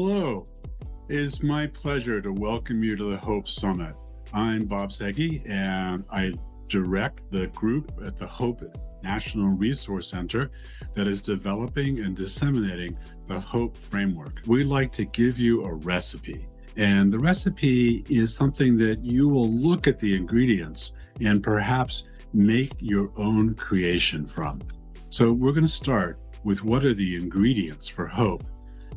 Hello, it's my pleasure to welcome you to the Hope Summit. I'm Bob Sege, and I direct the group at the Hope National Resource Center that is developing and disseminating the Hope Framework. We'd like to give you a recipe, and the recipe is something that you will look at the ingredients and perhaps make your own creation from. So we're going to start with what are the ingredients for hope.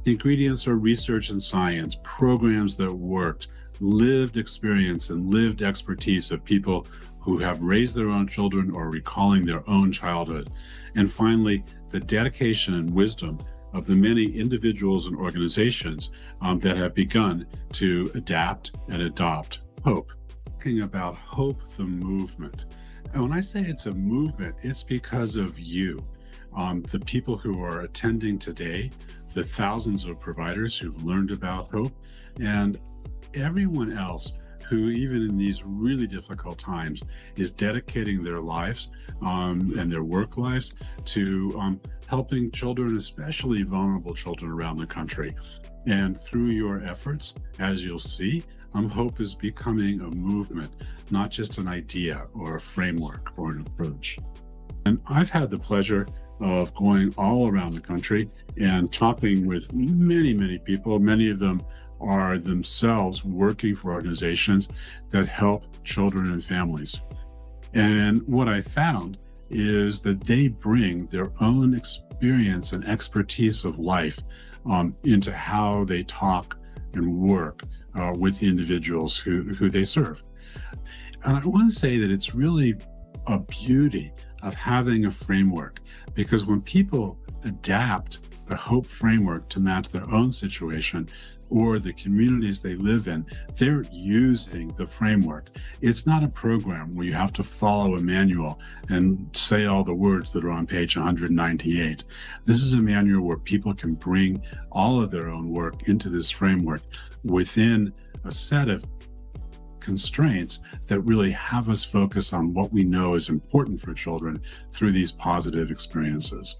The ingredients are research and science, programs that worked, lived experience and lived expertise of people who have raised their own children or recalling their own childhood. And finally, the dedication and wisdom of the many individuals and organizations that have begun to adapt and adopt hope. Talking about hope, the movement. And when I say it's a movement, it's because of you, the people who are attending today, the thousands of providers who've learned about hope, and everyone else who, even in these really difficult times, is dedicating their lives and their work lives to helping children, especially vulnerable children around the country. And through your efforts, as you'll see, hope is becoming a movement, not just an idea or a framework or an approach. And I've had the pleasure of going all around the country and talking with many people. Many of them are themselves working for organizations that help children and families. And what I found is that they bring their own experience and expertise of life into how they talk and work with the individuals who they serve. And I want to say that it's really a beauty of having a framework, because when people adapt the hope framework to match their own situation or the communities they live in, they're using the framework. It's not a program where you have to follow a manual and say all the words that are on page 198. This is a manual where people can bring all of their own work into this framework within a set of constraints that really have us focus on what we know is important for children through these positive experiences.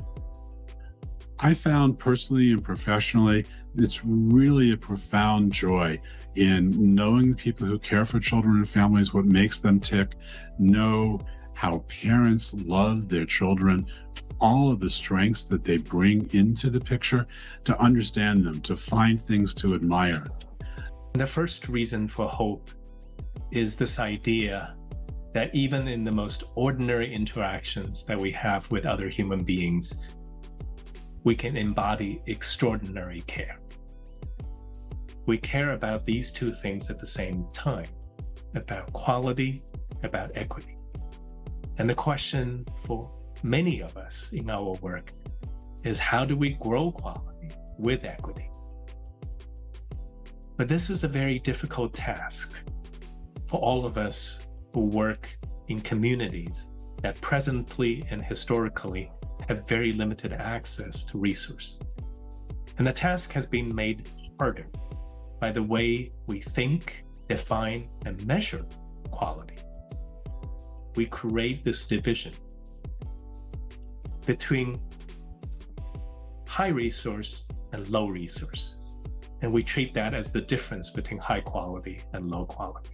I found personally and professionally, it's really a profound joy in knowing the people who care for children and families, what makes them tick, know how parents love their children, all of the strengths that they bring into the picture, to understand them, to find things to admire. The first reason for hope is this idea that even in the most ordinary interactions that we have with other human beings, we can embody extraordinary care. We care about these two things at the same time, about quality, about equity. And the question for many of us in our work is, how do we grow quality with equity? But this is a very difficult task for all of us who work in communities that presently and historically have very limited access to resources. And the task has been made harder by the way we think, define, and measure quality. We create this division between high resource and low resources. And we treat that as the difference between high quality and low quality.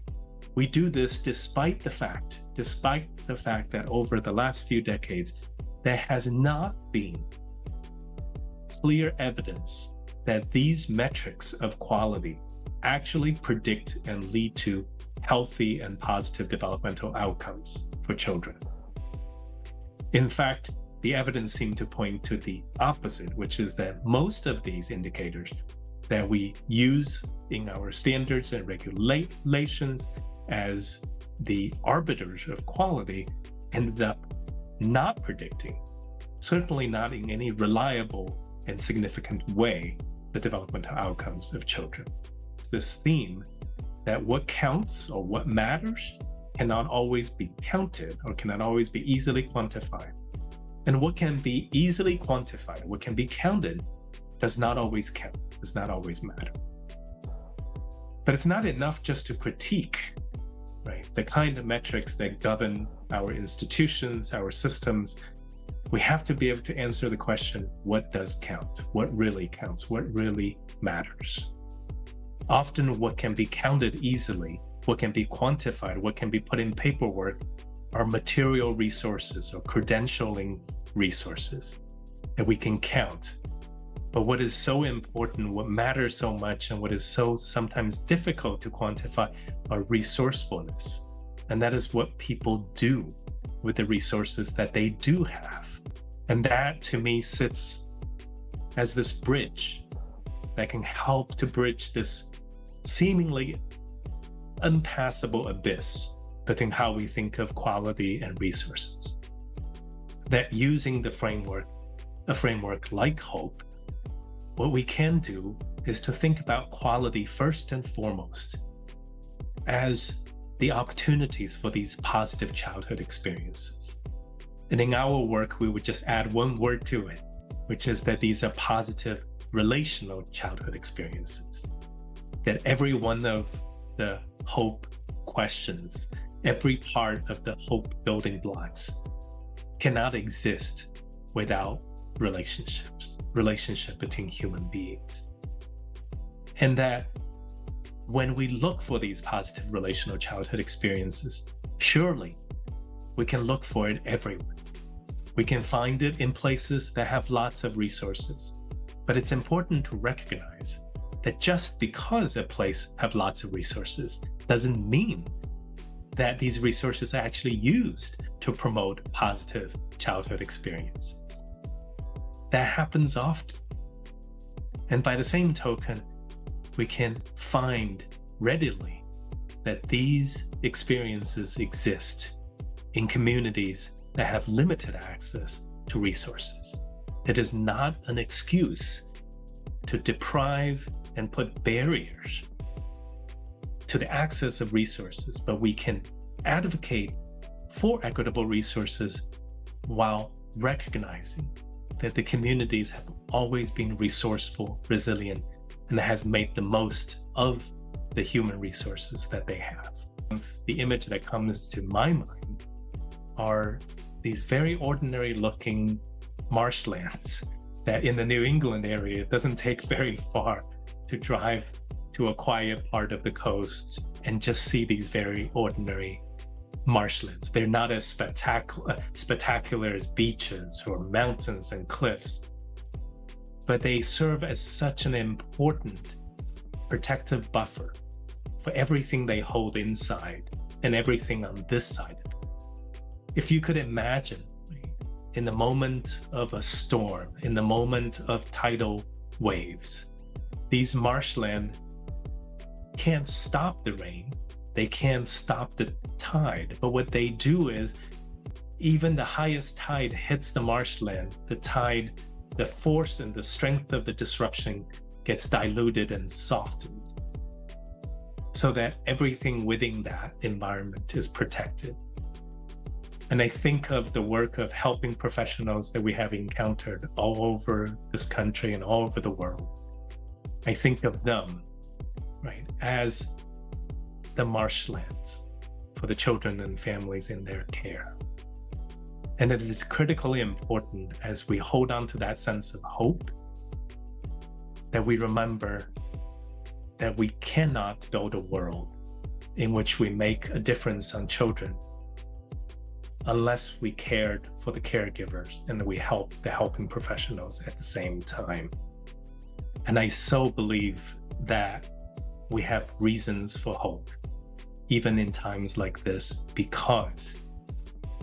We do this despite the fact that over the last few decades, there has not been clear evidence that these metrics of quality actually predict and lead to healthy and positive developmental outcomes for children. In fact, the evidence seemed to point to the opposite, which is that most of these indicators that we use in our standards and regulations as the arbiters of quality ended up not predicting, certainly not in any reliable and significant way, the developmental outcomes of children. This theme that what counts or what matters cannot always be counted or cannot always be easily quantified. And what can be easily quantified, what can be counted, does not always count, does not always matter. But it's not enough just to critique, right, the kind of metrics that govern our institutions, our systems, We have to be able to answer the question, what does count? What really counts? What really matters? Often what can be counted easily, what can be quantified, what can be put in paperwork are material resources or credentialing resources that we can count. But what is so important, what matters so much, and what is so sometimes difficult to quantify are resourcefulness. And that is what people do with the resources that they do have. And that, to me, sits as this bridge that can help to bridge this seemingly unpassable abyss between how we think of quality and resources. That using a framework like HOPE, what we can do is to think about quality first and foremost as the opportunities for these positive childhood experiences. And in our work, we would just add one word to it, which is that these are positive relational childhood experiences. That every one of the HOPE questions, every part of the HOPE building blocks cannot exist without relationship between human beings. And that when we look for these positive relational childhood experiences, surely we can look for it everywhere. We can find it in places that have lots of resources. But it's important to recognize that just because a place have lots of resources doesn't mean that these resources are actually used to promote positive childhood experiences. That happens often. And by the same token, we can find readily that these experiences exist in communities that have limited access to resources. It is not an excuse to deprive and put barriers to the access of resources, but we can advocate for equitable resources while recognizing that the communities have always been resourceful, resilient, and has made the most of the human resources that they have. The image that comes to my mind are these very ordinary looking marshlands that in the New England area, it doesn't take very far to drive to a quiet part of the coast and just see these very ordinary marshlands. They're not as spectacular as beaches or mountains and cliffs, but they serve as such an important protective buffer for everything they hold inside and everything on this side of it. If you could imagine, in the moment of a storm, in the moment of tidal waves, these marshlands can't stop the rain, they can't stop the tide, but what they do is, even the highest tide hits the marshland, the tide, the force and the strength of the disruption gets diluted and softened, so that everything within that environment is protected. And I think of the work of helping professionals that we have encountered all over this country and all over the world. I think of them, right, as the marshlands for the children and families in their care. And it is critically important as we hold on to that sense of hope that we remember that we cannot build a world in which we make a difference on children unless we cared for the caregivers and that we help the helping professionals at the same time. And I so believe that we have reasons for hope, even in times like this, because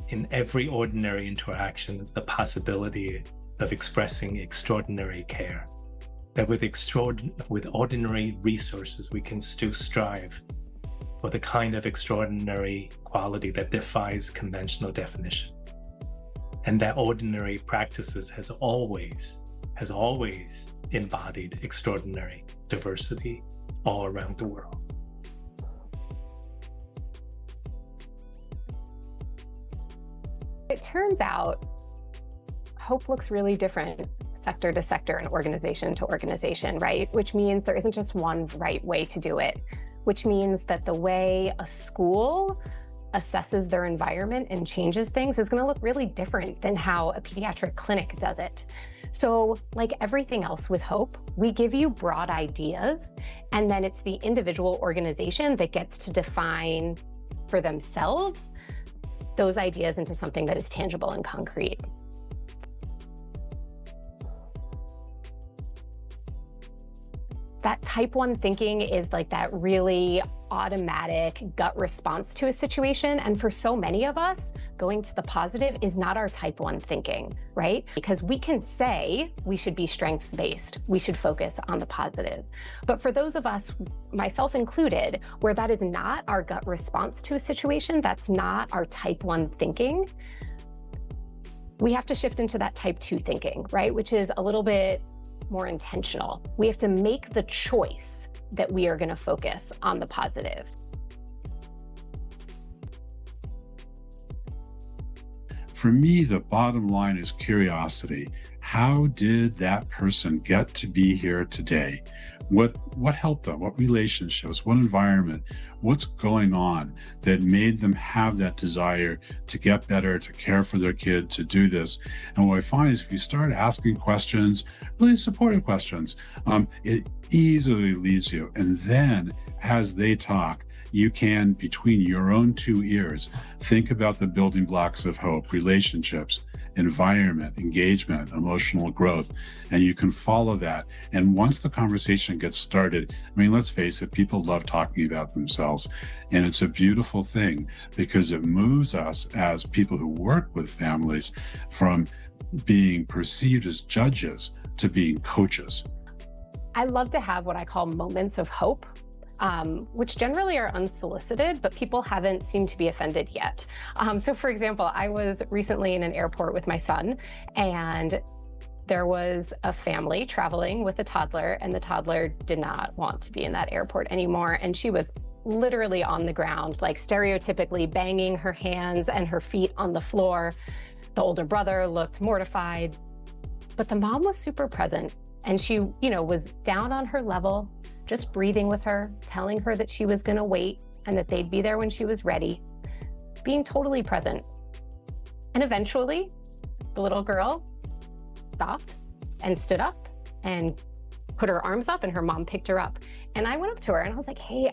in every ordinary interaction is the possibility of expressing extraordinary care. That with ordinary resources, we can still strive for the kind of extraordinary quality that defies conventional definition. And that ordinary practices has always embodied extraordinary diversity all around the world. It turns out hope looks really different sector to sector and organization to organization, right? Which means there isn't just one right way to do it, which means that the way a school assesses their environment and changes things is going to look really different than how a pediatric clinic does it. So like everything else with Hope, we give you broad ideas, and then it's the individual organization that gets to define for themselves those ideas into something that is tangible and concrete. That type 1 thinking is like that really automatic gut response to a situation. And for so many of us, going to the positive is not our type 1 thinking, right? Because we can say we should be strengths-based, we should focus on the positive. But for those of us, myself included, where that is not our gut response to a situation, that's not our type 1 thinking, we have to shift into that type 2 thinking, right? Which is a little bit more intentional. We have to make the choice that we are going to focus on the positive. For me, the bottom line is curiosity. How did that person get to be here today? What helped them? What relationships? What environment? What's going on that made them have that desire to get better, to care for their kid, to do this? And what I find is if you start asking questions, really supportive questions, it easily leads you. And then as they talk, you can, between your own two ears, think about the building blocks of hope, relationships, environment, engagement, emotional growth, and you can follow that. And once the conversation gets started, I mean, let's face it, people love talking about themselves. And it's a beautiful thing because it moves us as people who work with families from being perceived as judges to being coaches. I love to have what I call moments of hope, which generally are unsolicited, but people haven't seemed to be offended yet. So for example, I was recently in an airport with my son, and there was a family traveling with a toddler, and the toddler did not want to be in that airport anymore. And she was literally on the ground, like stereotypically banging her hands and her feet on the floor. The older brother looked mortified, but the mom was super present. And she, was down on her level, just breathing with her, telling her that she was going to wait and that they'd be there when she was ready, being totally present. And eventually, the little girl stopped and stood up and put her arms up, and her mom picked her up. And I went up to her and I was like, hey,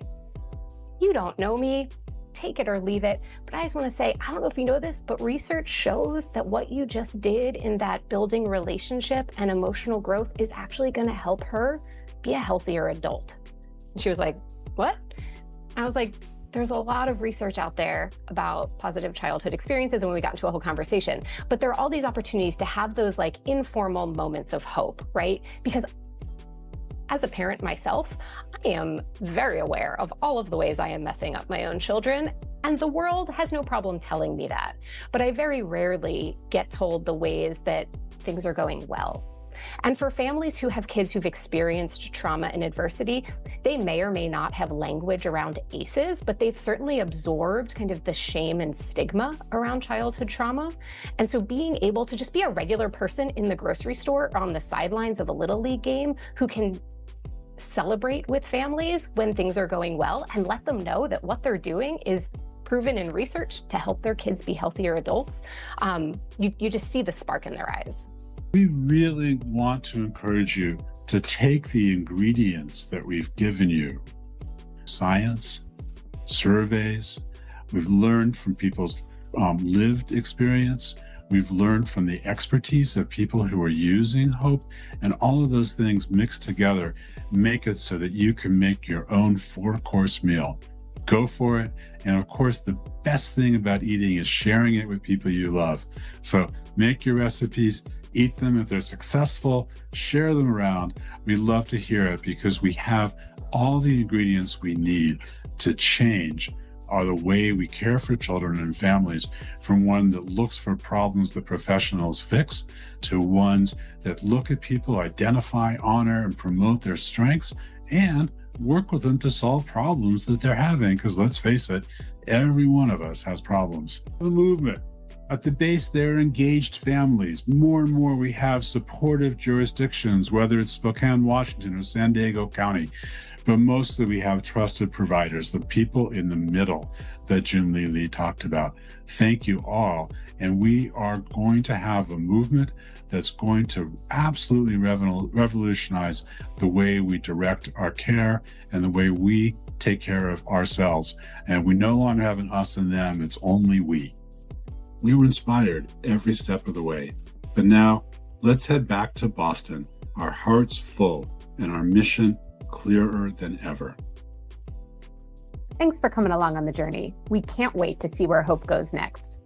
you don't know me. Take it or leave it. But I just want to say, I don't know if you know this, but research shows that what you just did in that building relationship and emotional growth is actually going to help her be a healthier adult. And she was like, what? I was like, there's a lot of research out there about positive childhood experiences, and when we got into a whole conversation, but there are all these opportunities to have those like informal moments of hope, right? Because as a parent myself, I am very aware of all of the ways I am messing up my own children, and the world has no problem telling me that. But I very rarely get told the ways that things are going well. And for families who have kids who've experienced trauma and adversity, they may or may not have language around ACEs, but they've certainly absorbed kind of the shame and stigma around childhood trauma. And so being able to just be a regular person in the grocery store or on the sidelines of a Little League game who can celebrate with families when things are going well and let them know that what they're doing is proven in research to help their kids be healthier adults, you just see the spark in their eyes. We really want to encourage you to take the ingredients that we've given you, science, surveys, we've learned from people's lived experience, we've learned from the expertise of people who are using hope, and all of those things mixed together make it so that you can make your own 4-course meal. Go for it. And of course, the best thing about eating is sharing it with people you love. So make your recipes, eat them. If they're successful, share them around. We love to hear it because we have all the ingredients we need to change the way we care for children and families, from one that looks for problems that professionals fix to ones that look at people, identify, honor, and promote their strengths, and work with them to solve problems that they're having. Because let's face it, every one of us has problems. The movement. At the base, they're engaged families. More and more, we have supportive jurisdictions, whether it's Spokane, Washington, or San Diego County. But mostly we have trusted providers, the people in the middle that Junlei Li talked about. Thank you all. And we are going to have a movement that's going to absolutely revolutionize the way we direct our care and the way we take care of ourselves. And we no longer have an us and them, it's only we. We were inspired every step of the way. But now, let's head back to Boston, our hearts full and our mission clearer than ever. Thanks for coming along on the journey. We can't wait to see where hope goes next.